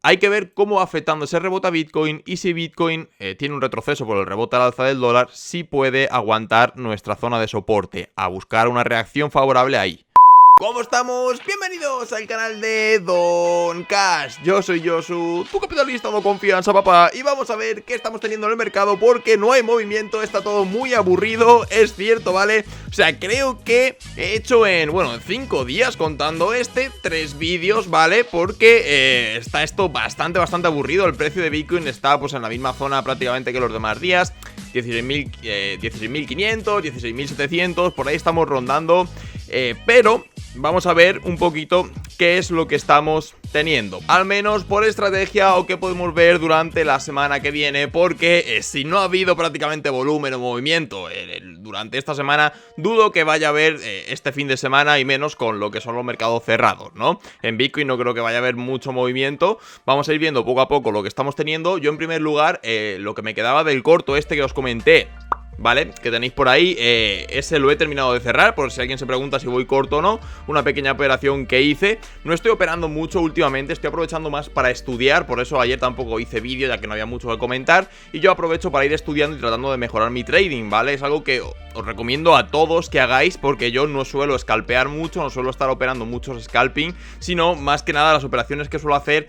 hay que ver cómo va afectando ese rebote a Bitcoin y si Bitcoin tiene un retroceso por el rebote al alza del dólar, si puede aguantar nuestra zona de soporte, a buscar una reacción favorable ahí. ¿Cómo estamos? Bienvenidos al canal de Don Cash. Yo soy Josu, tu capitalista de confianza, papá. Y vamos a ver qué estamos teniendo en el mercado porque no hay movimiento, está todo muy aburrido, es cierto, ¿vale? O sea, creo que he hecho en 5 días contando 3 vídeos, ¿vale? Porque está esto bastante aburrido. El precio de Bitcoin está pues en la misma zona prácticamente que los demás días. 16.500, 16.700, por ahí estamos rondando. Pero vamos a ver un poquito qué es lo que estamos teniendo, al menos por estrategia, o qué podemos ver durante la semana que viene, porque si no ha habido prácticamente volumen o movimiento durante esta semana, dudo que vaya a haber este fin de semana, y menos con lo que son los mercados cerrados, ¿no? En Bitcoin no creo que vaya a haber mucho movimiento. Vamos a ir viendo poco a poco lo que estamos teniendo. Yo en primer lugar, lo que me quedaba del corto que os comenté, ¿vale? Que tenéis por ahí, ese lo he terminado de cerrar, por si alguien se pregunta si voy corto o no. Una pequeña operación que hice. No estoy operando mucho últimamente, estoy aprovechando más para estudiar. Por eso ayer tampoco hice vídeo, ya que no había mucho que comentar. Y yo aprovecho para ir estudiando y tratando de mejorar mi trading, ¿vale? Es algo que os recomiendo a todos que hagáis, porque yo no suelo scalpear mucho, no suelo estar operando muchos scalping, sino más que nada las operaciones que suelo hacer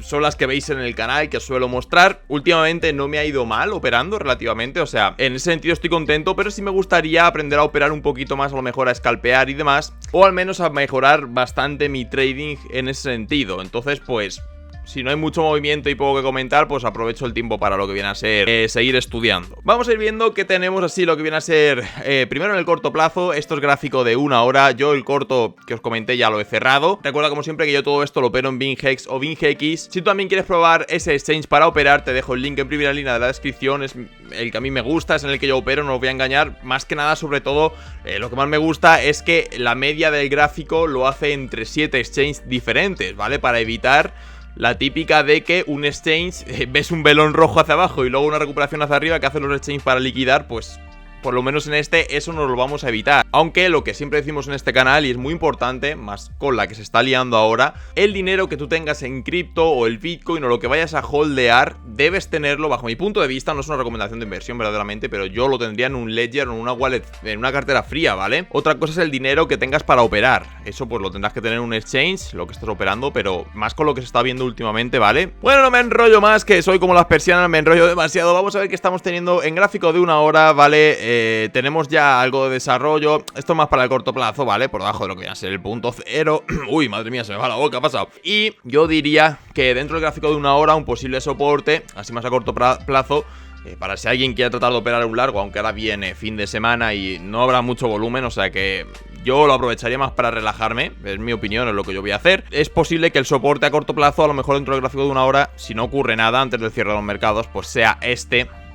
son las que veis en el canal, que suelo mostrar. Últimamente no me ha ido mal operando relativamente, o sea, en ese sentido estoy contento, pero sí me gustaría aprender a operar un poquito más, a lo mejor a scalpear y demás, o al menos a mejorar bastante mi trading en ese sentido. Entonces, pues, si no hay mucho movimiento y poco que comentar, pues aprovecho el tiempo para lo que viene a ser seguir estudiando. Vamos a ir viendo que tenemos así lo que viene a ser primero en el corto plazo. Esto es gráfico de 1 hora. Yo el corto que os comenté ya lo he cerrado. Recuerda como siempre que yo todo esto lo opero en BingHex o BingX. Si tú también quieres probar ese exchange para operar, te dejo el link en primera línea de la descripción. Es el que a mí me gusta, es en el que yo opero, no os voy a engañar. Más que nada, sobre todo, lo que más me gusta es que la media del gráfico lo hace entre 7 exchanges diferentes, ¿vale? Para evitar la típica de que un exchange ves un velón rojo hacia abajo y luego una recuperación hacia arriba que hacen los exchanges para liquidar. Pues por lo menos en eso nos lo vamos a evitar. Aunque lo que siempre decimos en este canal, y es muy importante, más con la que se está liando ahora, el dinero que tú tengas en cripto o el Bitcoin o lo que vayas a holdear, debes tenerlo, bajo mi punto de vista, no es una recomendación de inversión verdaderamente, pero yo lo tendría en un ledger o en una wallet, en una cartera fría, ¿vale? Otra cosa es el dinero que tengas para operar. Eso pues lo tendrás que tener en un exchange, lo que estés operando, pero más con lo que se está viendo últimamente, ¿vale? Bueno, no me enrollo más, que soy como las persianas, me enrollo demasiado. Vamos a ver qué estamos teniendo en gráfico de 1 hora, ¿vale? Tenemos ya algo de desarrollo. Esto es más para el corto plazo, ¿vale? Por debajo de lo que viene a ser el punto cero. Uy, madre mía, se me va la boca, ha pasado. Y yo diría que dentro del gráfico de 1 hora, un posible soporte, así más a corto plazo, para si alguien quiere tratar de operar un largo, aunque ahora viene fin de semana y no habrá mucho volumen, o sea que yo lo aprovecharía más para relajarme, es mi opinión, es lo que yo voy a hacer. Es posible que el soporte a corto plazo, a lo mejor dentro del gráfico de 1 hora, si no ocurre nada antes del cierre de los mercados, pues sea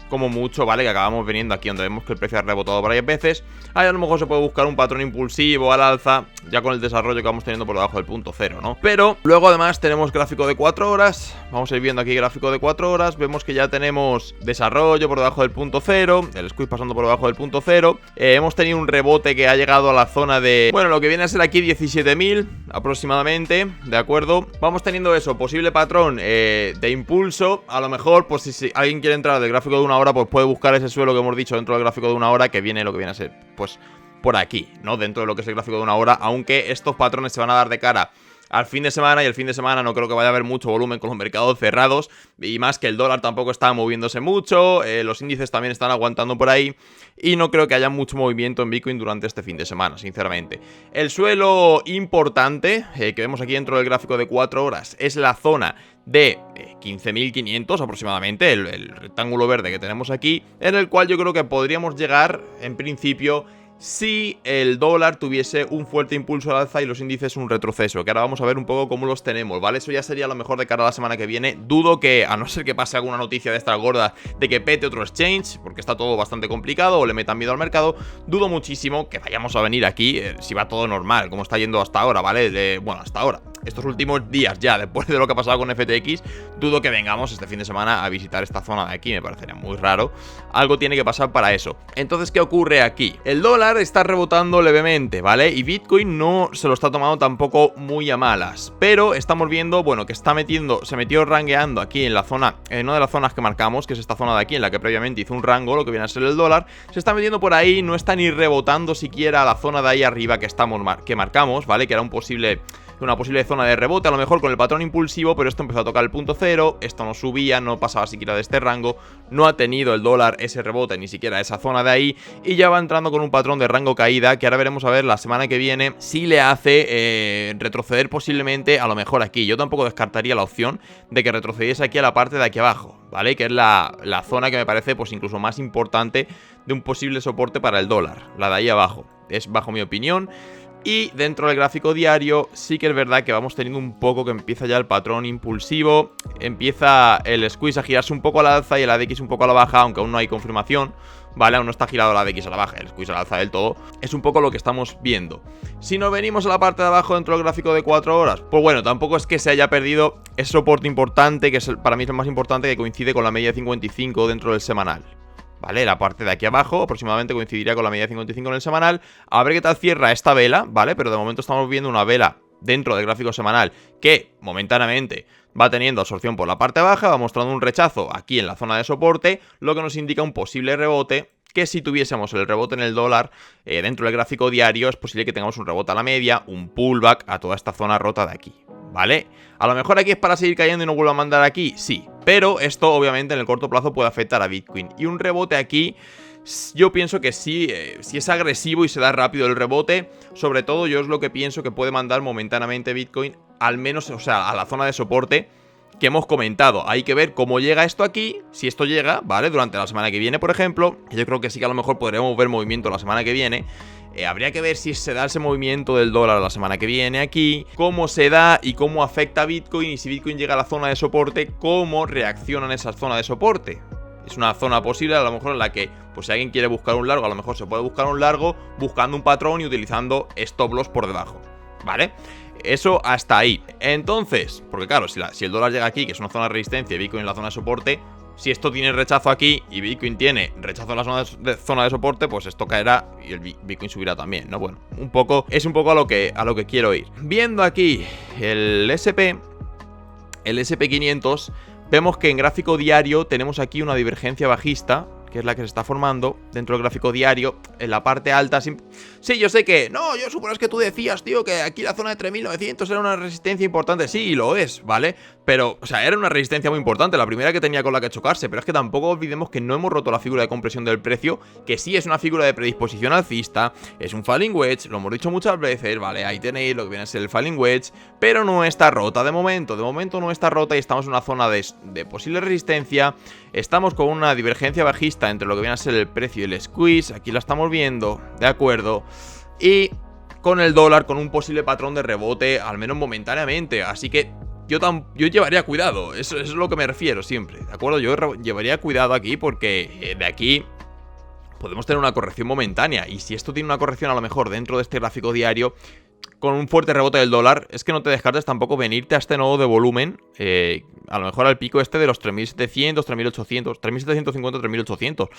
como mucho, ¿vale? Que acabamos viniendo aquí donde vemos que el precio ha rebotado varias veces. Ahí a lo mejor se puede buscar un patrón impulsivo al alza, ya con el desarrollo que vamos teniendo por debajo del punto cero, ¿no? Pero luego además tenemos gráfico de 4 horas. Vamos a ir viendo aquí gráfico de 4 horas. Vemos que ya tenemos desarrollo por debajo del punto cero, el squeeze pasando por debajo del punto cero. Hemos tenido un rebote que ha llegado a la zona de, bueno, lo que viene a ser aquí 17.000 aproximadamente, ¿de acuerdo? Vamos teniendo eso, posible patrón de impulso. A lo mejor, pues si alguien quiere entrar del gráfico de 1 hora, pues puede buscar ese suelo que hemos dicho dentro del gráfico de 1 hora, que viene lo que viene a ser, pues por aquí, ¿no? Dentro de lo que es el gráfico de 1 hora, aunque estos patrones se van a dar de cara al fin de semana, y el fin de semana no creo que vaya a haber mucho volumen con los mercados cerrados, y más que el dólar tampoco está moviéndose mucho, los índices también están aguantando por ahí, y no creo que haya mucho movimiento en Bitcoin durante este fin de semana, sinceramente. El suelo importante que vemos aquí dentro del gráfico de 4 horas es la zona de 15.500 aproximadamente, el rectángulo verde que tenemos aquí, en el cual yo creo que podríamos llegar en principio si el dólar tuviese un fuerte impulso al alza y los índices un retroceso, que ahora vamos a ver un poco cómo los tenemos, ¿vale? Eso ya sería lo mejor de cara a la semana que viene. Dudo que, a no ser que pase alguna noticia de estas gordas de que pete otro exchange, porque está todo bastante complicado, o le metan miedo al mercado, dudo muchísimo que vayamos a venir aquí si va todo normal, como está yendo hasta ahora, ¿vale? Bueno, hasta ahora. estos últimos días ya, después de lo que ha pasado con FTX, dudo que vengamos este fin de semana a visitar esta zona de aquí, me parecería muy raro. Algo tiene que pasar para eso. Entonces, ¿qué ocurre aquí? El dólar está rebotando levemente, ¿vale? Y Bitcoin no se lo está tomando tampoco muy a malas, pero estamos viendo, bueno, que se metió rangueando aquí en la zona, en una de las zonas que marcamos, que es esta zona de aquí, en la que previamente hizo un rango, lo que viene a ser el dólar, se está metiendo por ahí, no está ni rebotando siquiera a la zona de ahí arriba que marcamos, ¿vale? Que era una posible zona de rebote, a lo mejor con el patrón impulsivo, pero esto empezó a tocar el punto cero, esto no subía, no pasaba siquiera de este rango, no ha tenido el dólar ese rebote, ni siquiera esa zona de ahí, y ya va entrando con un patrón de rango caída, que ahora veremos a ver la semana que viene si le hace retroceder posiblemente a lo mejor aquí. Yo tampoco descartaría la opción de que retrocediese aquí a la parte de aquí abajo, ¿vale? Que es la zona que me parece pues incluso más importante de un posible soporte para el dólar, la de ahí abajo, es bajo mi opinión. Y dentro del gráfico diario sí que es verdad que vamos teniendo un poco que empieza ya el patrón impulsivo, empieza el squeeze a girarse un poco al alza y el ADX un poco a la baja, aunque aún no hay confirmación, ¿vale? Aún no está girado el ADX a la baja, el squeeze al alza del todo. Es un poco lo que estamos viendo. Si nos venimos a la parte de abajo dentro del gráfico de 4 horas, pues bueno, tampoco es que se haya perdido ese soporte importante, que es para mí es el más importante, que coincide con la media de 55 dentro del semanal. ¿Vale? La parte de aquí abajo aproximadamente coincidiría con la media de 55 en el semanal. A ver qué tal cierra esta vela, ¿vale? Pero de momento estamos viendo una vela dentro del gráfico semanal que momentáneamente va teniendo absorción por la parte baja, va mostrando un rechazo aquí en la zona de soporte, lo que nos indica un posible rebote, que si tuviésemos el rebote en el dólar dentro del gráfico diario, es posible que tengamos un rebote a la media, un pullback a toda esta zona rota de aquí, ¿vale? A lo mejor aquí es para seguir cayendo y no vuelva a mandar aquí, sí, pero esto obviamente en el corto plazo puede afectar a Bitcoin. Y un rebote aquí, yo pienso que sí, si es agresivo y se da rápido el rebote, sobre todo yo es lo que pienso que puede mandar momentáneamente Bitcoin, al menos, o sea, a la zona de soporte que hemos comentado. Hay que ver cómo llega esto aquí, si esto llega, ¿vale? Durante la semana que viene, por ejemplo. Yo creo que sí que a lo mejor podremos ver movimiento la semana que viene. Habría que ver si se da ese movimiento del dólar la semana que viene aquí, cómo se da y cómo afecta a Bitcoin, y si Bitcoin llega a la zona de soporte, cómo reaccionan esas zonas de soporte. Es una zona posible a lo mejor en la que, pues si alguien quiere buscar un largo, a lo mejor se puede buscar un largo buscando un patrón y utilizando stop loss por debajo, ¿vale? Eso hasta ahí. Entonces, porque claro, si el dólar llega aquí, que es una zona de resistencia, y Bitcoin en la zona de soporte, si esto tiene rechazo aquí y Bitcoin tiene rechazo en la zona de soporte, pues esto caerá y el Bitcoin subirá también, ¿no? Bueno, es un poco a lo que quiero ir. Viendo aquí el SP500, vemos que en gráfico diario tenemos aquí una divergencia bajista, que es la que se está formando dentro del gráfico diario, en la parte alta. Sí, yo sé que, no, yo supongo que tú decías, tío, que aquí la zona de 3900 era una resistencia importante. Sí, lo es, ¿vale? Pero, o sea, era una resistencia muy importante, la primera que tenía con la que chocarse. Pero es que tampoco olvidemos que no hemos roto la figura de compresión del precio, que sí es una figura de predisposición alcista, es un falling wedge, lo hemos dicho muchas veces, ¿vale? Ahí tenéis lo que viene a ser el falling wedge, pero no está rota de momento no está rota y estamos en una zona de posible resistencia. Estamos con una divergencia bajista entre lo que viene a ser el precio y el squeeze, aquí la estamos viendo, ¿de acuerdo? Y con el dólar con un posible patrón de rebote, al menos momentáneamente, así que yo llevaría cuidado, eso es lo que me refiero siempre, ¿de acuerdo? Yo llevaría cuidado aquí porque de aquí podemos tener una corrección momentánea, y si esto tiene una corrección a lo mejor dentro de este gráfico diario, con un fuerte rebote del dólar, es que no te descartes tampoco venirte a este nodo de volumen, a lo mejor al pico este de los 3700, 3800, 3750, 3800.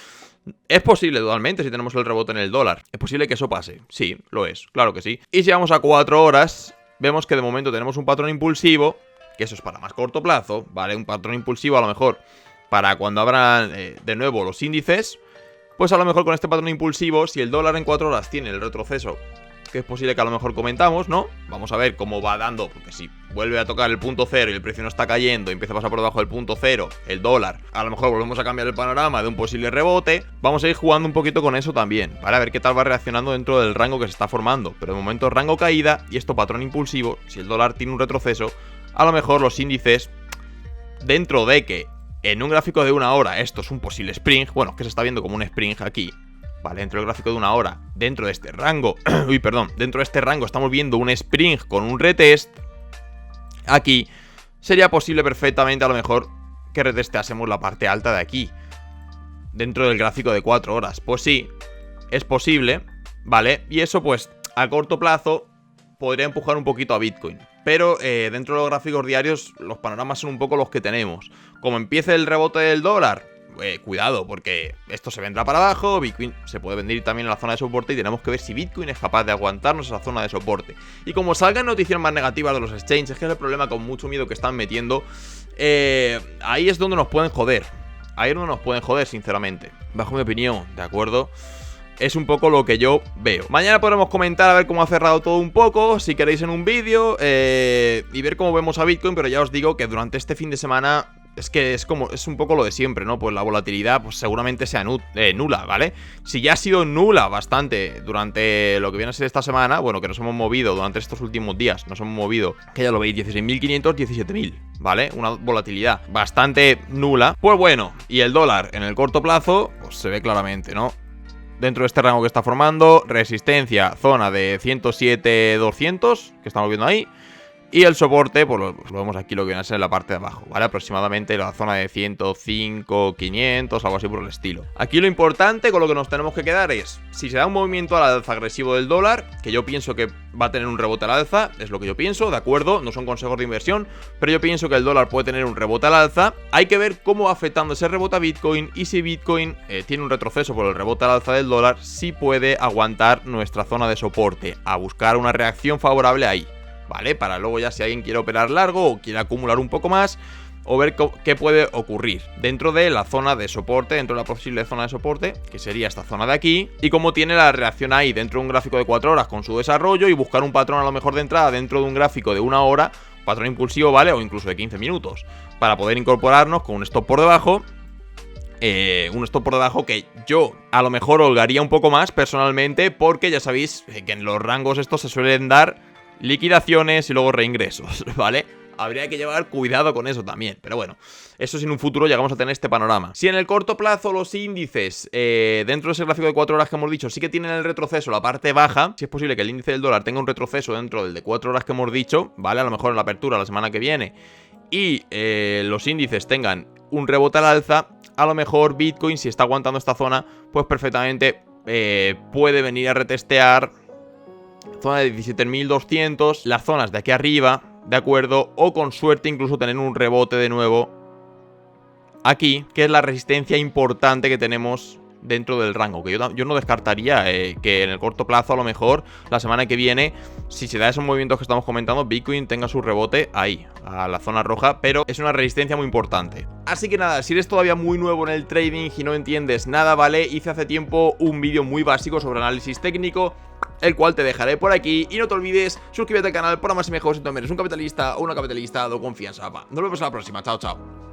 Es posible totalmente si tenemos el rebote en el dólar. Es posible que eso pase. Sí, lo es, claro que sí. Y si vamos a 4 horas, vemos que de momento tenemos un patrón impulsivo, que eso es para más corto plazo, ¿vale? Un patrón impulsivo a lo mejor para cuando abran de nuevo los índices. Pues a lo mejor con este patrón impulsivo, si el dólar en 4 horas tiene el retroceso, que es posible que a lo mejor comentamos, ¿no? Vamos a ver cómo va dando, porque si vuelve a tocar el punto cero y el precio no está cayendo y empieza a pasar por debajo del punto cero, el dólar, a lo mejor volvemos a cambiar el panorama de un posible rebote. Vamos a ir jugando un poquito con eso también, ¿vale? A ver qué tal va reaccionando dentro del rango que se está formando. Pero de momento rango caída y esto patrón impulsivo. Si el dólar tiene un retroceso, a lo mejor los índices, dentro de que en un gráfico de 1 hora esto es un posible spring, bueno, que se está viendo como un spring aquí, ¿vale? Dentro del gráfico de 1 hora, dentro de este rango, dentro de este rango estamos viendo un spring con un retest. Aquí sería posible perfectamente a lo mejor que retesteásemos la parte alta de aquí, dentro del gráfico de 4 horas. Pues sí, es posible, ¿vale? Y eso pues a corto plazo podría empujar un poquito a Bitcoin, pero dentro de los gráficos diarios los panoramas son un poco los que tenemos. Como empiece el rebote del dólar, cuidado, porque esto se vendrá para abajo, Bitcoin se puede vender también en la zona de soporte y tenemos que ver si Bitcoin es capaz de aguantarnos esa zona de soporte. Y como salgan noticias más negativas de los exchanges, que es el problema con mucho miedo que están metiendo, ahí es donde nos pueden joder. Ahí es donde nos pueden joder, sinceramente. Bajo mi opinión, ¿de acuerdo? Es un poco lo que yo veo. Mañana podremos comentar a ver cómo ha cerrado todo un poco, si queréis en un vídeo, y ver cómo vemos a Bitcoin, pero ya os digo que durante este fin de semana es que es un poco lo de siempre, ¿no? Pues la volatilidad pues seguramente sea nula, ¿vale? Si ya ha sido nula bastante durante lo que viene a ser esta semana, bueno, que nos hemos movido durante estos últimos días, nos hemos movido, que ya lo veis, 16.500, 17.000, ¿vale? Una volatilidad bastante nula. Pues bueno, y el dólar en el corto plazo, pues se ve claramente, ¿no? Dentro de este rango que está formando, resistencia, zona de 107.200, que estamos viendo ahí. Y el soporte, pues lo vemos aquí, lo que viene a ser en la parte de abajo, ¿vale? Aproximadamente la zona de 105.500, algo así por el estilo. Aquí lo importante con lo que nos tenemos que quedar es, si se da un movimiento al alza agresivo del dólar, que yo pienso que va a tener un rebote al alza, es lo que yo pienso, ¿de acuerdo? No son consejos de inversión, pero yo pienso que el dólar puede tener un rebote al alza. Hay que ver cómo va afectando ese rebote a Bitcoin y si Bitcoin tiene un retroceso por el rebote al alza del dólar, si puede aguantar nuestra zona de soporte, a buscar una reacción favorable ahí, ¿vale? Para luego ya si alguien quiere operar largo o quiere acumular un poco más, o ver qué puede ocurrir dentro de la zona de soporte, dentro de la posible zona de soporte, que sería esta zona de aquí, y cómo tiene la reacción ahí dentro de un gráfico de 4 horas con su desarrollo, y buscar un patrón a lo mejor de entrada dentro de un gráfico de 1 hora, patrón impulsivo, ¿vale? O incluso de 15 minutos, para poder incorporarnos con un stop por debajo. Un stop por debajo que yo a lo mejor holgaría un poco más personalmente, porque ya sabéis que en los rangos estos se suelen dar liquidaciones y luego reingresos, ¿vale? Habría que llevar cuidado con eso también, pero bueno, eso si en un futuro llegamos a tener este panorama. Si en el corto plazo los índices, dentro de ese gráfico de 4 horas que hemos dicho, sí que tienen el retroceso, la parte baja, si es posible que el índice del dólar tenga un retroceso dentro del de 4 horas que hemos dicho, ¿vale? A lo mejor en la apertura la semana que viene, y los índices tengan un rebote al alza, a lo mejor Bitcoin, si está aguantando esta zona, pues perfectamente puede venir a retestear zona de 17.200, las zonas de aquí arriba, ¿de acuerdo? O con suerte incluso tener un rebote de nuevo aquí, que es la resistencia importante que tenemos dentro del rango, que yo no descartaría que en el corto plazo, a lo mejor la semana que viene, si se da esos movimientos que estamos comentando, Bitcoin tenga su rebote ahí, a la zona roja, pero es una resistencia muy importante. Así que nada, si eres todavía muy nuevo en el trading y no entiendes nada, ¿vale? Hice hace tiempo un vídeo muy básico sobre análisis técnico, el cual te dejaré por aquí, y no te olvides suscríbete al canal para más y mejor si tú eres un capitalista o una capitalista de confianza, papá. Nos vemos en la próxima, chao, chao.